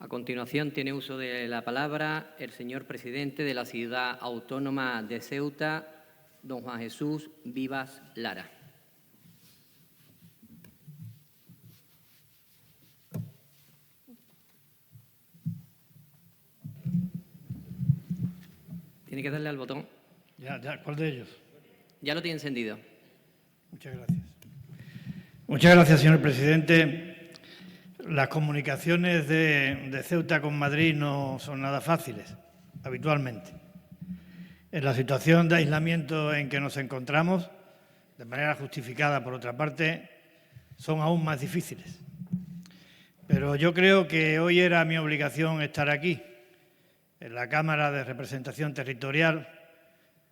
A continuación, tiene uso de la palabra el señor presidente de la Ciudad Autónoma de Ceuta, don Juan Jesús Vivas Lara. Tiene que darle al botón. Ya, ¿cuál de ellos? Ya lo tiene encendido. Muchas gracias. Muchas gracias, señor presidente. Las comunicaciones de Ceuta con Madrid no son nada fáciles, habitualmente. En la situación de aislamiento en que nos encontramos, de manera justificada por otra parte, son aún más difíciles. Pero yo creo que hoy era mi obligación estar aquí, en la Cámara de Representación Territorial,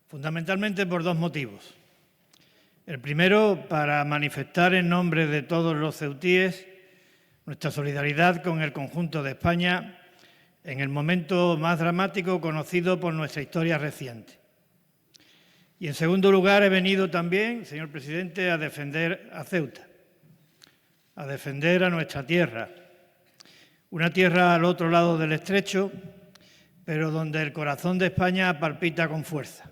fundamentalmente por dos motivos. El primero, para manifestar en nombre de todos los ceutíes nuestra solidaridad con el conjunto de España en el momento más dramático conocido por nuestra historia reciente. Y en segundo lugar, he venido también, señor presidente, a defender a Ceuta, a defender a nuestra tierra, una tierra al otro lado del estrecho, pero donde el corazón de España palpita con fuerza.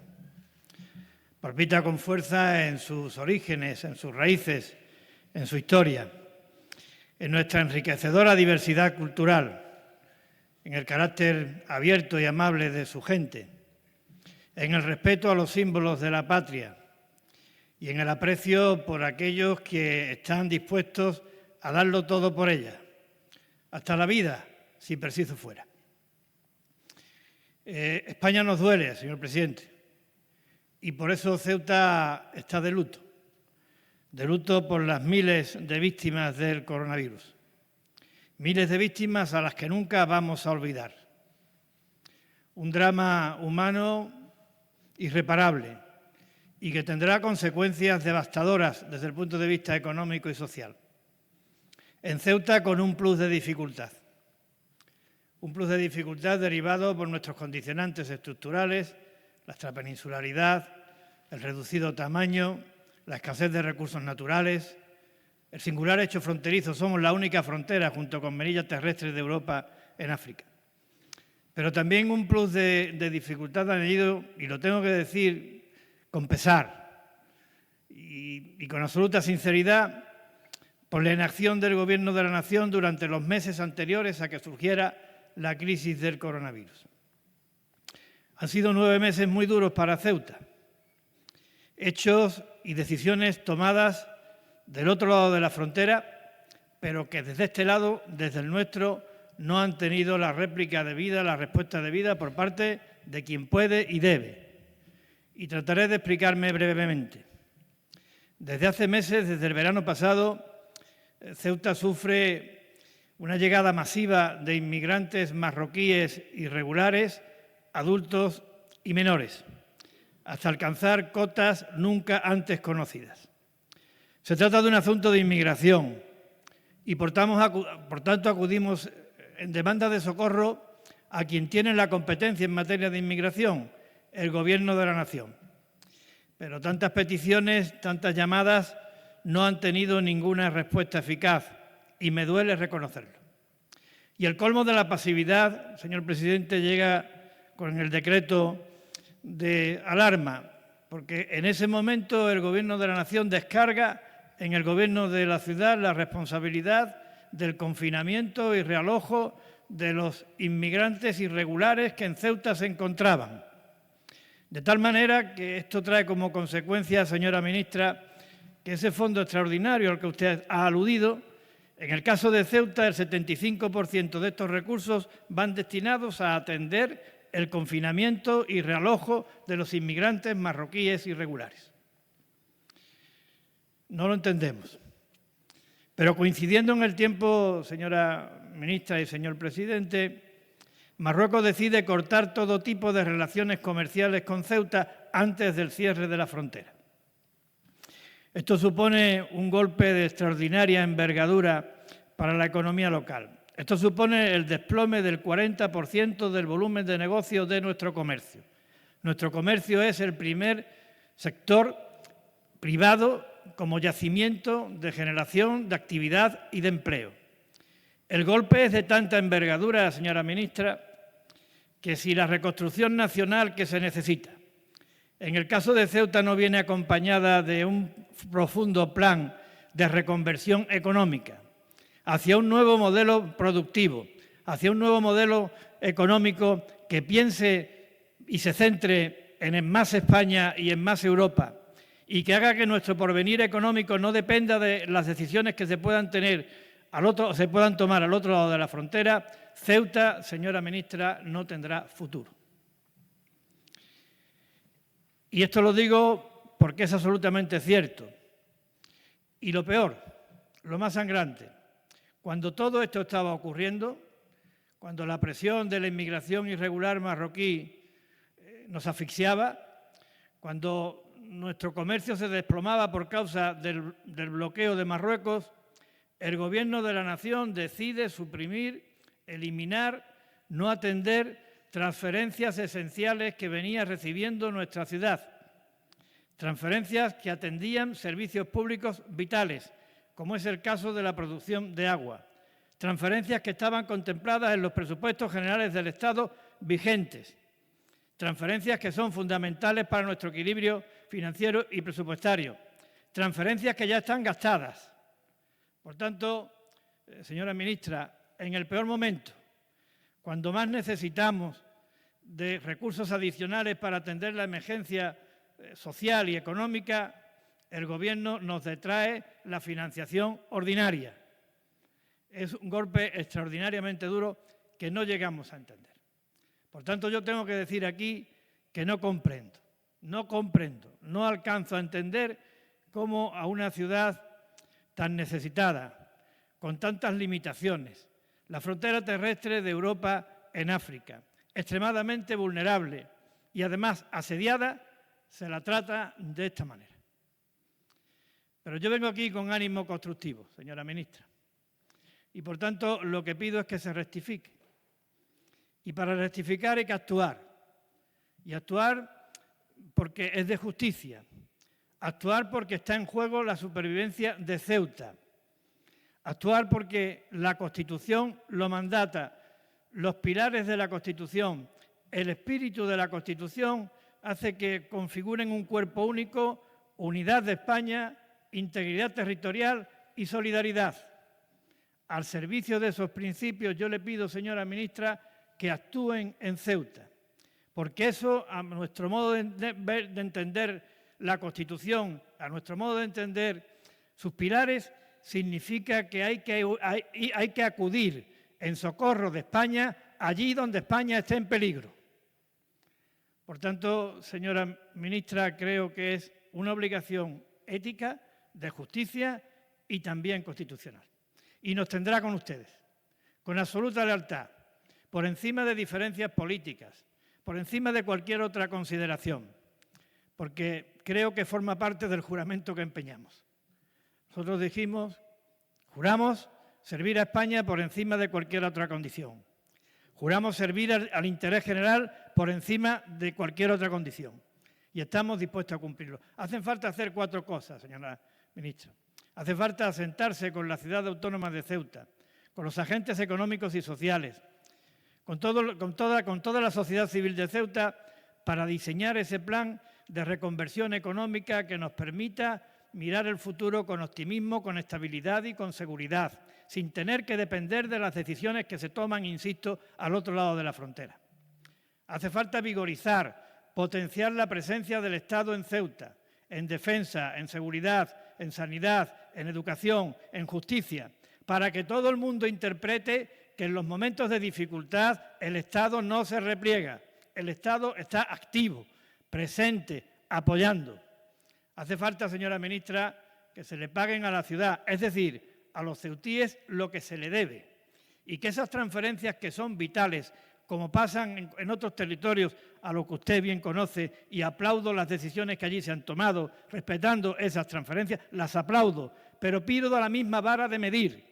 Palpita con fuerza en sus orígenes, en sus raíces, en su historia, en nuestra enriquecedora diversidad cultural, en el carácter abierto y amable de su gente, en el respeto a los símbolos de la patria y en el aprecio por aquellos que están dispuestos a darlo todo por ella, hasta la vida, si preciso fuera. España nos duele, señor presidente, y por eso Ceuta está de luto por las miles de víctimas del coronavirus, miles de víctimas a las que nunca vamos a olvidar. Un drama humano irreparable y que tendrá consecuencias devastadoras desde el punto de vista económico y social. En Ceuta con un plus de dificultad. Un plus de dificultad derivado por nuestros condicionantes estructurales, la extrapeninsularidad, el reducido tamaño, la escasez de recursos naturales, el singular hecho fronterizo. Somos la única frontera, junto con Melilla terrestre, de Europa en África. Pero también un plus de dificultad añadido, y lo tengo que decir con pesar y con absoluta sinceridad, por la inacción del Gobierno de la Nación durante los meses anteriores a que surgiera la crisis del coronavirus. Han sido 9 meses muy duros para Ceuta. Hechos y decisiones tomadas del otro lado de la frontera, pero que desde este lado, desde el nuestro, no han tenido la réplica debida, la respuesta debida por parte de quien puede y debe. Y trataré de explicarme brevemente. Desde hace meses, desde el verano pasado, Ceuta sufre una llegada masiva de inmigrantes marroquíes irregulares, adultos y menores, hasta alcanzar cotas nunca antes conocidas. Se trata de un asunto de inmigración y, por tanto, acudimos en demanda de socorro a quien tiene la competencia en materia de inmigración, el Gobierno de la Nación. Pero tantas peticiones, tantas llamadas, no han tenido ninguna respuesta eficaz y me duele reconocerlo. Y el colmo de la pasividad, señor presidente, llega con el decreto de alarma, porque en ese momento el Gobierno de la Nación descarga en el Gobierno de la ciudad la responsabilidad del confinamiento y realojo de los inmigrantes irregulares que en Ceuta se encontraban. De tal manera que esto trae como consecuencia, señora ministra, que ese fondo extraordinario al que usted ha aludido, en el caso de Ceuta, el 75% de estos recursos van destinados a atender el confinamiento y realojo de los inmigrantes marroquíes irregulares. No lo entendemos. Pero coincidiendo en el tiempo, señora ministra y señor presidente, Marruecos decide cortar todo tipo de relaciones comerciales con Ceuta antes del cierre de la frontera. Esto supone un golpe de extraordinaria envergadura para la economía local. Esto supone el desplome del 40% del volumen de negocio de nuestro comercio. Nuestro comercio es el primer sector privado como yacimiento de generación de actividad y de empleo. El golpe es de tanta envergadura, señora ministra, que si la reconstrucción nacional que se necesita, en el caso de Ceuta, no viene acompañada de un profundo plan de reconversión económica hacia un nuevo modelo productivo, hacia un nuevo modelo económico que piense y se centre en más España y en más Europa y que haga que nuestro porvenir económico no dependa de las decisiones que se puedan tomar al otro lado de la frontera, Ceuta, señora ministra, no tendrá futuro. Y esto lo digo porque es absolutamente cierto. Y lo peor, lo más sangrante, cuando todo esto estaba ocurriendo, cuando la presión de la inmigración irregular marroquí nos asfixiaba, cuando nuestro comercio se desplomaba por causa del bloqueo de Marruecos, el Gobierno de la Nación decide suprimir, eliminar, no atender transferencias esenciales que venía recibiendo nuestra ciudad, transferencias que atendían servicios públicos vitales, como es el caso de la producción de agua, transferencias que estaban contempladas en los presupuestos generales del Estado vigentes, transferencias que son fundamentales para nuestro equilibrio financiero y presupuestario, transferencias que ya están gastadas. Por tanto, señora ministra, en el peor momento, cuando más necesitamos de recursos adicionales para atender la emergencia social y económica, el Gobierno nos detrae la financiación ordinaria. Es un golpe extraordinariamente duro que no llegamos a entender. Por tanto, yo tengo que decir aquí que no comprendo, no alcanzo a entender cómo a una ciudad tan necesitada, con tantas limitaciones, la frontera terrestre de Europa en África, extremadamente vulnerable y además asediada, se la trata de esta manera. Pero yo vengo aquí con ánimo constructivo, señora ministra, y por tanto lo que pido es que se rectifique. Y para rectificar hay que actuar, y actuar porque es de justicia, actuar porque está en juego la supervivencia de Ceuta, actuar porque la Constitución lo mandata, los pilares de la Constitución, el espíritu de la Constitución hace que configuren un cuerpo único, unidad de España, integridad territorial y solidaridad. Al servicio de esos principios yo le pido, señora ministra, que actúen en Ceuta, porque eso, a nuestro modo de entender la Constitución, a nuestro modo de entender sus pilares, significa que hay que acudir en socorro de España allí donde España esté en peligro. Por tanto, señora ministra, creo que es una obligación ética, de justicia y también constitucional. Y nos tendrá con ustedes, con absoluta lealtad, por encima de diferencias políticas, por encima de cualquier otra consideración, porque creo que forma parte del juramento que empeñamos. Nosotros juramos servir a España por encima de cualquier otra condición. Juramos servir al interés general por encima de cualquier otra condición. Y estamos dispuestos a cumplirlo. Hacen falta hacer 4 cosas, señora ministra. Hace falta sentarse con la ciudad autónoma de Ceuta, con los agentes económicos y sociales, con toda la sociedad civil de Ceuta para diseñar ese plan de reconversión económica que nos permita mirar el futuro con optimismo, con estabilidad y con seguridad, sin tener que depender de las decisiones que se toman, insisto, al otro lado de la frontera. Hace falta vigorizar, potenciar la presencia del Estado en Ceuta, en defensa, en seguridad, en sanidad, en educación, en justicia, para que todo el mundo interprete que en los momentos de dificultad el Estado no se repliega, el Estado está activo, presente, apoyando. Hace falta, señora ministra, que se le paguen a la ciudad, es decir, a los ceutíes lo que se le debe, y que esas transferencias que son vitales, como pasan en otros territorios, a lo que usted bien conoce, y aplaudo las decisiones que allí se han tomado, respetando esas transferencias, las aplaudo, pero pido a la misma vara de medir,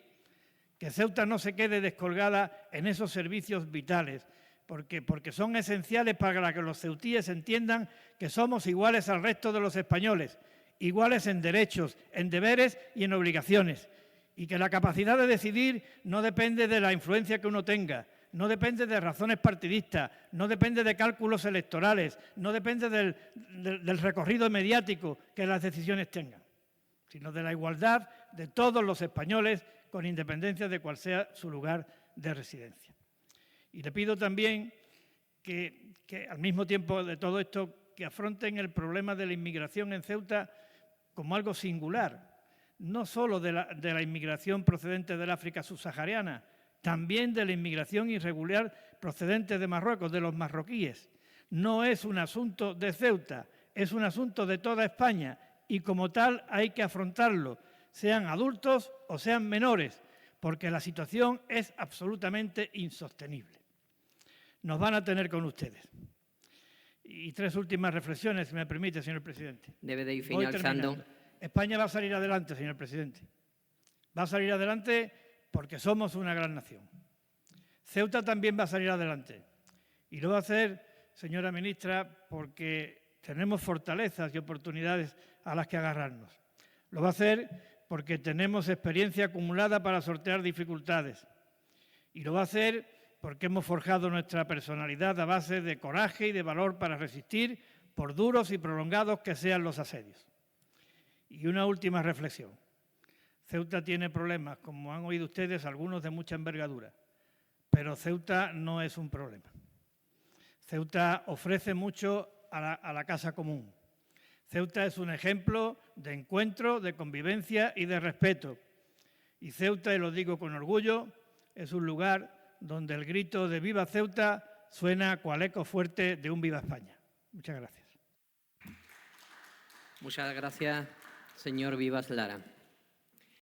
que Ceuta no se quede descolgada en esos servicios vitales, porque son esenciales para que los ceutíes entiendan que somos iguales al resto de los españoles, iguales en derechos, en deberes y en obligaciones, y que la capacidad de decidir no depende de la influencia que uno tenga, no depende de razones partidistas, no depende de cálculos electorales, no depende del recorrido mediático que las decisiones tengan, sino de la igualdad de todos los españoles con independencia de cuál sea su lugar de residencia. Y le pido también que al mismo tiempo de todo esto, que afronten el problema de la inmigración en Ceuta como algo singular, no solo de la inmigración procedente del África subsahariana, también de la inmigración irregular procedente de Marruecos, de los marroquíes. No es un asunto de Ceuta, es un asunto de toda España y como tal hay que afrontarlo, sean adultos o sean menores, porque la situación es absolutamente insostenible. Nos van a tener con ustedes. Y 3 últimas reflexiones, si me permite, señor presidente. Debe de ir Voy finalizando. terminando. España va a salir adelante, señor presidente. Va a salir adelante porque somos una gran nación. Ceuta también va a salir adelante. Y lo va a hacer, señora ministra, porque tenemos fortalezas y oportunidades a las que agarrarnos. Lo va a hacer porque tenemos experiencia acumulada para sortear dificultades. Y lo va a hacer porque hemos forjado nuestra personalidad a base de coraje y de valor para resistir, por duros y prolongados que sean los asedios. Y una última reflexión. Ceuta tiene problemas, como han oído ustedes, algunos de mucha envergadura, pero Ceuta no es un problema. Ceuta ofrece mucho a la casa común. Ceuta es un ejemplo de encuentro, de convivencia y de respeto. Y Ceuta, y lo digo con orgullo, es un lugar donde el grito de ¡Viva Ceuta! Suena cual eco fuerte de un ¡Viva España! Muchas gracias. Muchas gracias, señor Vivas Lara.